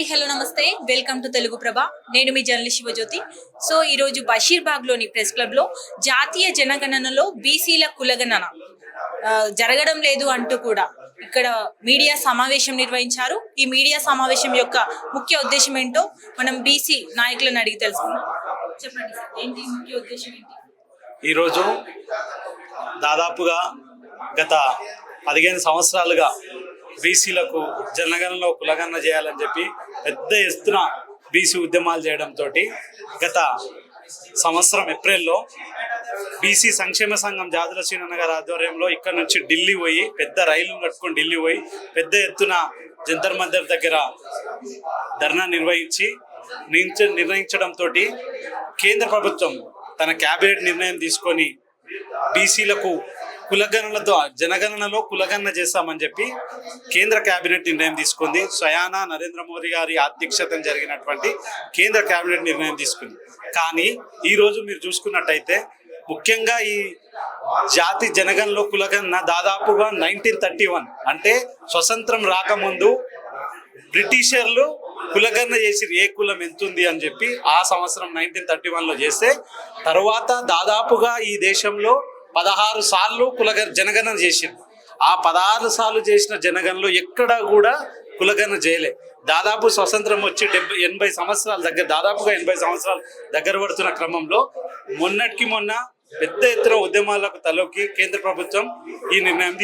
Hi hello నమస్తే welcome to Telugu ప్రభ. నేను మీ journalist Shivajyothi. So ఈరోజు బషీర్బాగ్లోని ప్రెస్ క్లబ్లో జాతీయ జనగణనలో బీసీల కులగణన జరగడం లేదు అంటూ కూడా ఇక్కడ మీడియా సమావేశం నిర్వహించారు. ఈ మీడియా సమావేశం యొక్క ముఖ్య ఉద్దేశం ఏంటో మనం బీసీ నాయకులను అడిగి తెలుసుకుందాం. చెప్పండి సార్, ఏంటి ముఖ్య ఉద్దేశం ఏంటి? ఈరోజు దాదాపుగా గత 15 సంవత్సరాలుగా బీసీలకు జనగణనలో కులగణన చేయాలని చెప్పి పెద్ద ఎత్తున బీసీ ఉద్యమాలు చేయడంతో గత సంవత్సరం ఏప్రిల్లో బీసీ సంక్షేమ సంఘం జాతుల శ్రీనన్న గారి ఆధ్వర్యంలో ఇక్కడ నుంచి ఢిల్లీ పోయి పెద్ద రైలు కట్టుకొని ఢిల్లీ పోయి పెద్ద ఎత్తున జంతర్ మంతర్ దగ్గర ధర్నా నిర్ణయించడంతో కేంద్ర ప్రభుత్వం తన క్యాబినెట్ నిర్ణయం తీసుకొని బీసీలకు కులగణనలతో జనగణనలో కులగణన చేస్తామని చెప్పి కేంద్ర కేబినెట్ నిర్ణయం తీసుకుంది. స్వయానా నరేంద్ర మోదీ గారి అధ్యక్షతన జరిగినటువంటి కేంద్ర కేబినెట్ నిర్ణయం తీసుకుంది. కానీ ఈరోజు మీరు చూసుకున్నట్టయితే ముఖ్యంగా ఈ జాతి జనగణనలో కులగణన దాదాపుగా 1931 అంటే స్వతంత్రం రాకముందు బ్రిటిషర్లు కులగణన చేసి ఏ కులం ఎంతుంది అని చెప్పి ఆ సంవత్సరం 1931లో చేస్తే తర్వాత దాదాపుగా ఈ దేశంలో 16 సార్లు జనగణన చేసింది. ఆ 16 సార్లు చేసిన జనగణనలో ఎక్కడా కూడా కులగణన చేయలే. దాదాపు స్వతంత్రం వచ్చి 80 సంవత్సరాల దాదాపుగా 80 సంవత్సరాలు దగ్గర పడుతున్న క్రమంలో మొన్నటికి మొన్న పెద్ద ఎత్తున ఉద్యమాలకు తలొక్కి కేంద్ర ప్రభుత్వం ఈ నిర్ణయం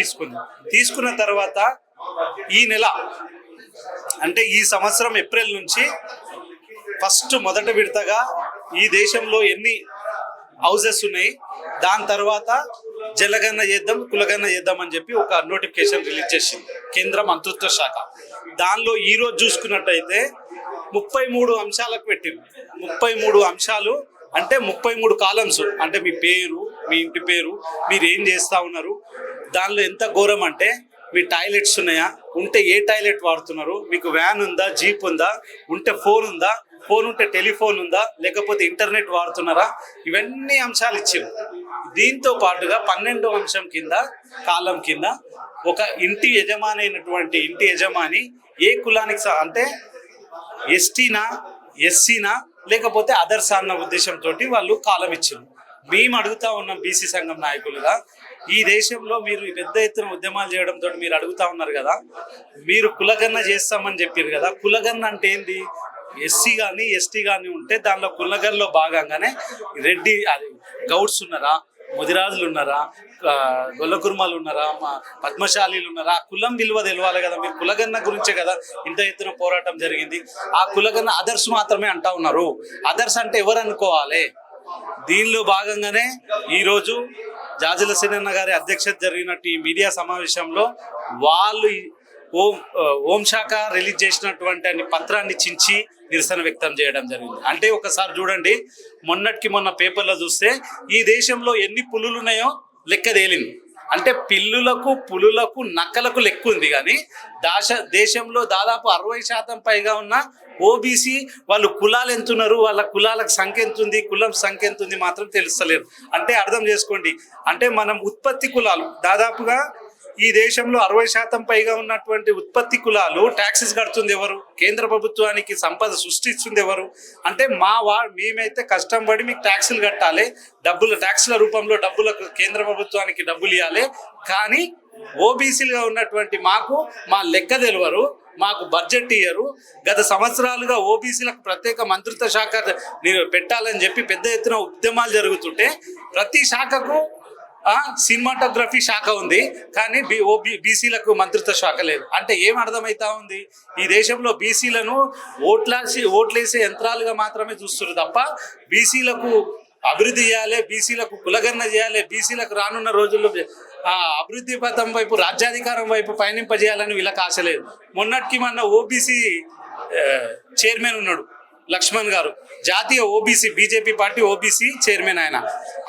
తీసుకున్న తర్వాత ఈ నెల అంటే ఈ సంవత్సరం ఏప్రిల్ నుంచి మొదటి విడతగా ఈ దేశంలో ఎన్ని హౌసెస్ ఉన్నాయి, దాని తర్వాత జనగణన చేద్దాం కులగణన చేద్దాం అని చెప్పి ఒక నోటిఫికేషన్ రిలీజ్ చేసింది కేంద్ర మంత్రిత్వ శాఖ. దానిలో ఈరోజు చూసుకున్నట్టయితే 33 అంశాలకు పెట్టింది. 33 అంశాలు అంటే 33 కాలమ్స్. అంటే మీ పేరు, మీ ఇంటి పేరు, మీరు ఏం చేస్తూ ఉన్నారు, దానిలో ఎంత ఘోరం అంటే మీ టాయిలెట్స్ ఉన్నాయా, ఉంటే ఏ టాయిలెట్ వాడుతున్నారు, మీకు వ్యాన్ ఉందా, జీప్ ఉందా, ఉంటే ఫోన్ ఉందా, ఫోన్ ఉంటే టెలిఫోన్ ఉందా, లేకపోతే ఇంటర్నెట్ వాడుతున్నారా, ఇవన్నీ అంశాలు ఇచ్చారు. దీంతో పాటుగా 12వ అంశం కింద కాలం కింద ఒక ఇంటి యజమాని అయినటువంటి ఇంటి యజమాని ఏ కులానికి అంటే ఎస్టీనా, ఎస్సీనా, లేకపోతే అదర్స్ అన్న ఉద్దేశంతో వాళ్ళు కాలం ఇచ్చారు. మేము అడుగుతా ఉన్నాం బీసీ సంఘం నాయకులుగా, ఈ దేశంలో మీరు పెద్ద ఎత్తున ఉద్యమాలు చేయడంతో మీరు అడుగుతా ఉన్నారు కదా, మీరు కులగణన చేస్తామని చెప్పారు కదా, కులగణన అంటే ఏంది? ఎస్సీ కానీ ఎస్టీ కానీ ఉంటే దానిలో కులగణనలో భాగంగానే రెడ్డి గౌడ్స్ ఉన్నారా, ముదిరాజులు ఉన్నారా, గొల్ల కుర్మాలు ఉన్నారా, పద్మశాలీలు ఉన్నారా, కులం విలువ తెలవాలి కదా. మీరు కులగణన గురించే కదా ఇంత ఎత్తున పోరాటం జరిగింది. ఆ కులగణన అదర్స్ మాత్రమే అంటా ఉన్నారు. అదర్స్ అంటే ఎవరు అనుకోవాలి? దీనిలో భాగంగానే ఈరోజు జాజుల శ్రీనన్న గారి అధ్యక్షత జరిగినట్టు ఈ మీడియా సమావేశంలో వాళ్ళు హోంశాఖ రిలీజ్ చేసినటువంటి పత్రాన్ని చించి నిరసన వ్యక్తం చేయడం జరిగింది. అంటే ఒకసారి చూడండి, మొన్న పేపర్లో చూస్తే ఈ దేశంలో ఎన్ని పులులు ఉన్నాయో లెక్క తేలింది. అంటే పిల్లులకు, పులులకు, నక్కలకు లెక్క ఉంది. కానీ దేశంలో దాదాపు 60% పైగా ఉన్న ఓబీసీ వాళ్ళు కులాలు ఎంతున్నారు, వాళ్ళ కులాలకు సంఖ్య ఎంత ఉంది, కులం సంఖ్య ఎంత ఉంది మాత్రం తెలుస్తలేరు. అంటే అర్థం చేసుకోండి, అంటే మనం ఉత్పత్తి కులాలు దాదాపుగా ఈ దేశంలో 60% పైగా ఉన్నటువంటి ఉత్పత్తి కులాలు ట్యాక్సెస్ కడుతుంది ఎవరు? కేంద్ర ప్రభుత్వానికి సంపద సృష్టిస్తుంది ఎవరు? అంటే మేమైతే కష్టం పడి మీకు ట్యాక్సులు కట్టాలి, ట్యాక్సుల రూపంలో డబ్బులకు కేంద్ర ప్రభుత్వానికి డబ్బులు ఇవ్వాలి. కానీ ఓబీసీలుగా ఉన్నటువంటి మా లెక్క తెలియరు, మాకు బడ్జెట్ ఇయ్యరు. గత సంవత్సరాలుగా ఓబీసీలకు ప్రత్యేక మంత్రిత్వ శాఖ పెట్టాలని చెప్పి పెద్ద ఎత్తున ఉద్యమాలు జరుగుతుంటే ప్రతి శాఖకు సినిమాటోగ్రఫీ శాఖ ఉంది, కానీ బీసీలకు మంత్రిత్వ శాఖ లేదు. అంటే ఏం అర్థమవుతా ఉంది? ఈ దేశంలో బీసీలను ఓట్లేసే యంత్రాలుగా మాత్రమే చూస్తున్నారు తప్ప బీసీలకు అభివృద్ధి చేయాలి, బీసీలకు కులగణన చేయాలి, బీసీలకు రానున్న రోజుల్లో అభివృద్ధి పథం వైపు, రాజ్యాధికారం వైపు పయనింపజేయాలని వీళ్ళకి ఆశ లేదు. మొన్న ఓబీసీ చైర్మన్ ఉన్నాడు లక్ష్మణ్ గారు, జాతీయ OBC BJP party OBC chairman.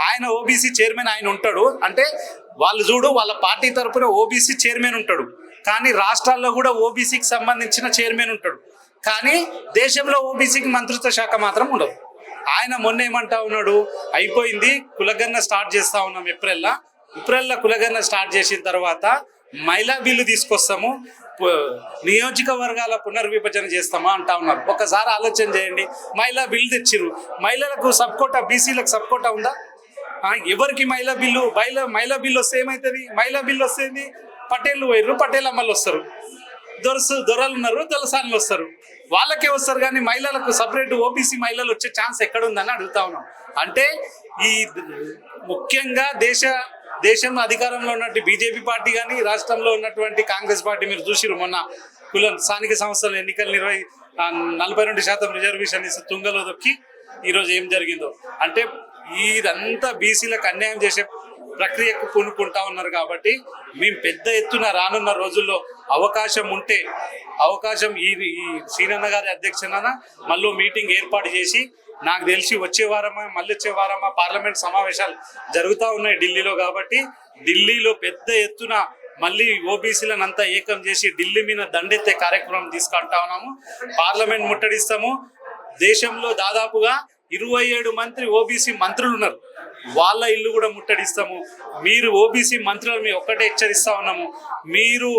ఆయన ఓబీసీ చైర్మన్ ఆయన ఉంటాడు. అంటే వాళ్ళ పార్టీ తరపున ఓబీసీ చైర్మన్ ఉంటాడు, కానీ రాష్ట్రాల్లో కూడా ఓబీసీకి సంబంధించిన చైర్మన్ ఉంటాడు. కానీ దేశంలో ఓబీసీకి మంత్రిత్వ శాఖ మాత్రం ఉండదు. ఆయన మొన్న ఏమంటా ఉన్నాడు, అయిపోయింది కులగణన స్టార్ట్ చేస్తా ఉన్నాం ఏప్రిల్లో కులగణన స్టార్ట్ చేసిన తర్వాత మహిళా బిల్లు తీసుకొస్తాము, పు- నియోజకవర్గాల పునర్విభజన చేస్తామా అంటా ఉన్నారు. ఒకసారి ఆలోచన చేయండి. మహిళా బిల్లు తెచ్చిర్రు, మహిళలకు సబ్ కోటా, బీసీలకు సబ్ కోటా ఉందా? ఎవరికి మహిళా బిల్లు? మహిళా బిల్లు వస్తే ఏమవుతుంది? మహిళా బిల్లు వస్తేంది, పటేళ్ళు పోయిర్రు, పటేల్ అమ్మలు వస్తారు, దొరలు ఉన్నారు, దొరసాన్లు వస్తారు, వాళ్ళకే వస్తారు. కానీ మహిళలకు సపరేట్ ఓబీసీ మహిళలు వచ్చే ఛాన్స్ ఎక్కడుందని అడుగుతా ఉన్నాం. అంటే ఈ ముఖ్యంగా దేశంలో అధికారంలో ఉన్నట్టు బీజేపీ పార్టీ కానీ రాష్ట్రంలో ఉన్నటువంటి కాంగ్రెస్ పార్టీ మీరు చూసిరు మొన్న స్థానిక సంస్థల ఎన్నికలు 42% రిజర్వేషన్ ఇస్తే తుంగలో దొక్కి ఈరోజు ఏం జరిగిందో. అంటే ఇదంతా బీసీలకు అన్యాయం చేసే ప్రక్రియకు పూనుకుంటా ఉన్నారు. కాబట్టి మేము పెద్ద ఎత్తున రానున్న రోజుల్లో అవకాశం ఈ శ్రీనన్న గారి అధ్యక్షతన మళ్ళీ మీటింగ్ ఏర్పాటు చేసి, నాకు తెలిసి వచ్చే వారమా పార్లమెంట్ సమావేశాలు జరుగుతూ ఉన్నాయి ఢిల్లీలో. కాబట్టి ఢిల్లీలో పెద్ద ఎత్తున మళ్ళీ ఓబీసీలను అంతా ఏకం చేసి ఢిల్లీ మీద దండెత్తే కార్యక్రమం తీసుకుంటా ఉన్నాము. పార్లమెంట్ ముట్టడిస్తాము. దేశంలో దాదాపుగా 27 మంది ఓబీసీ మంత్రులు ఉన్నారు, వాళ్ళ ఇల్లు కూడా ముట్టడిస్తాము. మీరు ఓబీసీ మంత్రులు మేము ఒక్కటే హెచ్చరిస్తా ఉన్నాము. మీరు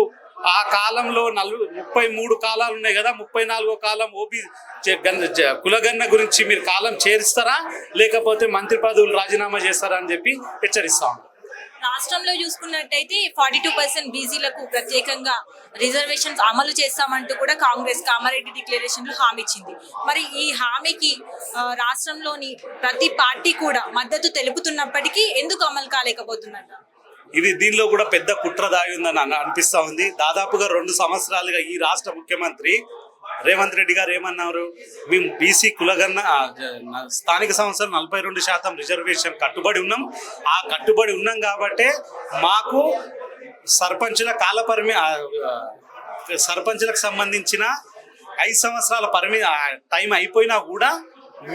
ఆ కాలంలో 33 కాలాలు ఉన్నాయి కదా, 34వ కాలం కులగన్న గురించి మీరు కాలం చేరుస్తారా, లేకపోతే మంత్రి పదవులు రాజీనామా చేస్తారా అని చెప్పి హెచ్చరిస్తా ఉన్నాం. రాష్ట్రంలో చూసుకున్నట్టయితే 42% బీసీలకు ప్రత్యేకంగా రిజర్వేషన్స్ అమలు చేస్తామంటూ కూడా కాంగ్రెస్ కామారెడ్డి డిక్లరేషన్ లో హామీ ఇచ్చింది. మరి ఈ హామీకి రాష్ట్రంలోని ప్రతి పార్టీ కూడా మద్దతు తెలుపుతున్నప్పటికీ ఎందుకు అమలు కాలేకపోతున్నట్టు? దీనిలో కూడా పెద్ద కుట్ర దాగి ఉందని అనిపిస్తా ఉంది. దాదాపుగా 2 సంవత్సరాలుగా ఈ రాష్ట్ర ముఖ్యమంత్రి రేవంత్ రెడ్డి గారు ఏమన్నారు, మేము బీసీ కులగన్న స్థానిక సంస్థలు 42% రిజర్వేషన్ కట్టుబడి ఉన్నాం. ఆ కట్టుబడి ఉన్నాం కాబట్టే మాకు సర్పంచులకు సంబంధించిన 5 సంవత్సరాల టైం అయిపోయినా కూడా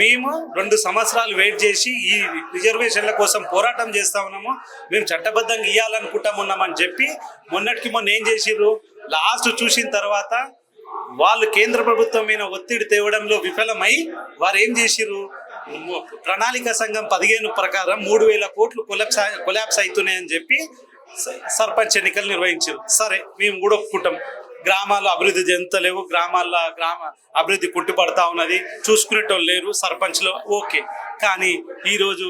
మేము 2 సంవత్సరాలు వెయిట్ చేసి ఈ రిజర్వేషన్ల కోసం పోరాటం చేస్తా ఉన్నాము. మేము చట్టబద్ధంగా ఇవ్వాలనుకుంటామున్నామని చెప్పి మొన్నటికి మొన్న ఏం చేసిర్రు, లాస్ట్ చూసిన తర్వాత వాళ్ళు కేంద్ర ప్రభుత్వం మీద ఒత్తిడి తేవడంలో విఫలమై వారు ఏం చేసిర్రు, ప్రణాళిక సంఘం 15 ప్రకారం 3,000 కోట్లు కొలాప్స్ అవుతున్నాయని చెప్పి సర్పంచ్ ఎన్నికలు నిర్వహించారు. సరే, మేము కూడా ఒప్పుకుంటాం. గ్రామాల్లో అభివృద్ధి చెందుతలేవు, గ్రామ అభివృద్ధి కుట్టుపడతా ఉన్నది, చూసుకునేటోళ్ళు లేరు సర్పంచ్లో, ఓకే. కానీ ఈరోజు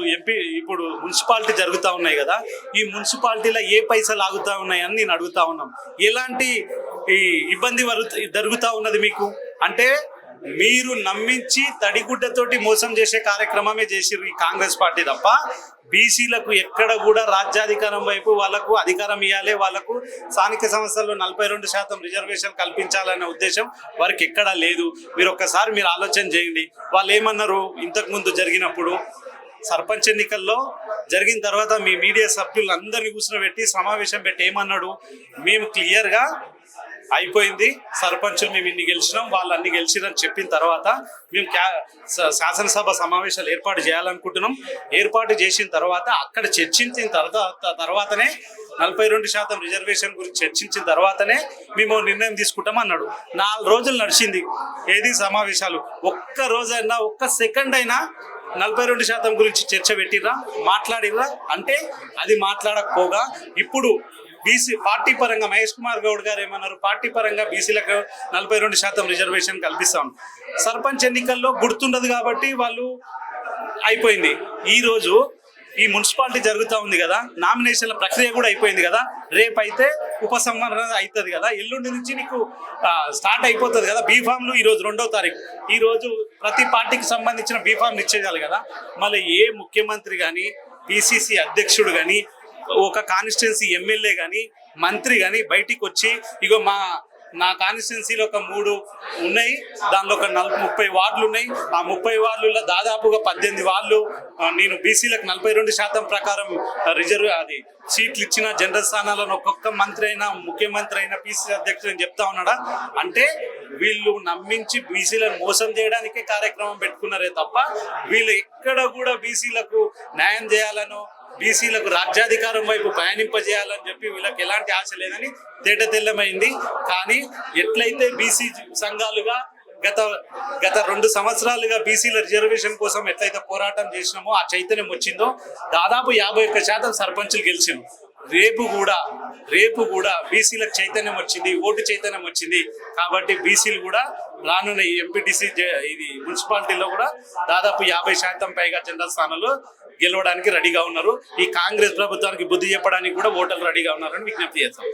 ఇప్పుడు మున్సిపాలిటీ జరుగుతూ ఉన్నాయి కదా, ఈ మున్సిపాలిటీలో ఏ పైసలు ఆగుతూ ఉన్నాయని నేను అడుగుతా ఉన్నాం. ఎలాంటి ఈ ఇబ్బంది జరుగుతూ ఉన్నది మీకు అంటే, మీరు నమ్మించి తడిగుడ్డతోటి మోసం చేసే కార్యక్రమమే చేసిరు ఈ కాంగ్రెస్ పార్టీ తప్ప బీసీలకు ఎక్కడ కూడా రాజ్యాధికారం వైపు వాళ్ళకు అధికారం ఇవ్వాలి, వాళ్ళకు స్థానిక సంస్థల్లో 42% రిజర్వేషన్ కల్పించాలనే ఉద్దేశం వారికి ఎక్కడా లేదు. మీరు ఒక్కసారి ఆలోచన చేయండి. వాళ్ళు ఏమన్నారు ఇంతకు ముందు జరిగినప్పుడు సర్పంచ్ ఎన్నికల్లో జరిగిన తర్వాత మీ మీడియా సభ్యులందరినీ కూర్చోబెట్టి సమావేశం పెట్టి ఏమన్నాడు, మేము క్లియర్గా అయిపోయింది, సర్పంచులు మేము ఇన్ని గెలిచినాం, వాళ్ళు అన్ని గెలిచిరని చెప్పిన తర్వాత మేము శాసనసభ సమావేశాలు ఏర్పాటు చేయాలనుకుంటున్నాం. ఏర్పాటు చేసిన తర్వాత అక్కడ చర్చించిన తర్వాతనే 42% రిజర్వేషన్ గురించి చర్చించిన తర్వాతనే మేము నిర్ణయం తీసుకుంటాం అన్నాడు. 4 రోజులు నడిచింది ఏది సమావేశాలు. ఒక్క రోజైనా ఒక్క సెకండ్ అయినా 42% గురించి చర్చ పెట్టిర్రా, మాట్లాడిర్రా? అంటే అది మాట్లాడకపోగా ఇప్పుడు బీసీ పార్టీ పరంగా మహేష్ కుమార్ గౌడ్ గారు ఏమన్నారు, పార్టీ పరంగా బీసీలకు 42% రిజర్వేషన్ కల్పిస్తాం. సర్పంచ్ ఎన్నికల్లో గుర్తుండదు కాబట్టి వాళ్ళు అయిపోయింది. ఈరోజు ఈ మున్సిపాలిటీ జరుగుతూ ఉంది కదా, నామినేషన్ల ప్రక్రియ కూడా అయిపోయింది కదా, రేపైతే ఉపసంహరణ అవుతుంది కదా, ఎల్లుండి నుంచి నీకు స్టార్ట్ అయిపోతుంది కదా. బీఫామ్లు ఈరోజు 2వ తారీఖు, ఈరోజు ప్రతి పార్టీకి సంబంధించిన బీఫామ్లు ఇచ్చేయాలి కదా. మళ్ళీ ఏ ముఖ్యమంత్రి కానీ, పిసిసి అధ్యక్షుడు కానీ, ఒక కాన్స్టిట్యున్సీ ఎమ్మెల్యే కానీ, మంత్రి కానీ బయటికి వచ్చి ఇగో నా కాన్స్టిట్యున్సీలో ఒక 3 ఉన్నాయి, దానిలో ఒక 30 వార్డులు ఉన్నాయి, ఆ 30 వార్డులలో దాదాపుగా 18 వార్డులు నేను బీసీలకు 42% ప్రకారం సీట్లు ఇచ్చిన జనరల్ స్థానాలను ఒక్కొక్క మంత్రి అయినా, ముఖ్యమంత్రి అయినా, పిసిసి అధ్యక్షుడు అని చెప్తా ఉన్నాడా? అంటే వీళ్ళు నమ్మించి బీసీలను మోసం చేయడానికే కార్యక్రమం పెట్టుకున్నారే తప్ప వీళ్ళు ఎక్కడ కూడా బీసీలకు న్యాయం చేయాలనో, బీసీలకు రాజ్యాధికారం వైపు ప్రయాణింపజేయాలని చెప్పి వీళ్ళకి ఎలాంటి ఆశ లేదని తేటతెల్లమైంది. కానీ ఎట్లయితే బీసీ సంఘాలుగా గత 2 సంవత్సరాలుగా బీసీల రిజర్వేషన్ కోసం ఎట్లయితే పోరాటం చేసినామో, ఆ చైతన్యం వచ్చిందో, దాదాపు 51% సర్పంచులు గెలిచిండ్రు. రేపు కూడా బీసీలకు చైతన్యం వచ్చింది, ఓటు చైతన్యం వచ్చింది. కాబట్టి బీసీలు కూడా రానున్న ఈ ఎంపీటీసీ ఇది మున్సిపాలిటీలో కూడా దాదాపు 50% పైగా జనరల్ స్థానాల్లో గెలవడానికి రెడీగా ఉన్నారు. ఈ కాంగ్రెస్ ప్రభుత్వానికి బుద్ధి చెప్పడానికి కూడా ఓటర్లు రెడీగా ఉన్నారని విజ్ఞప్తి చేస్తాం.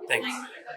Thank you.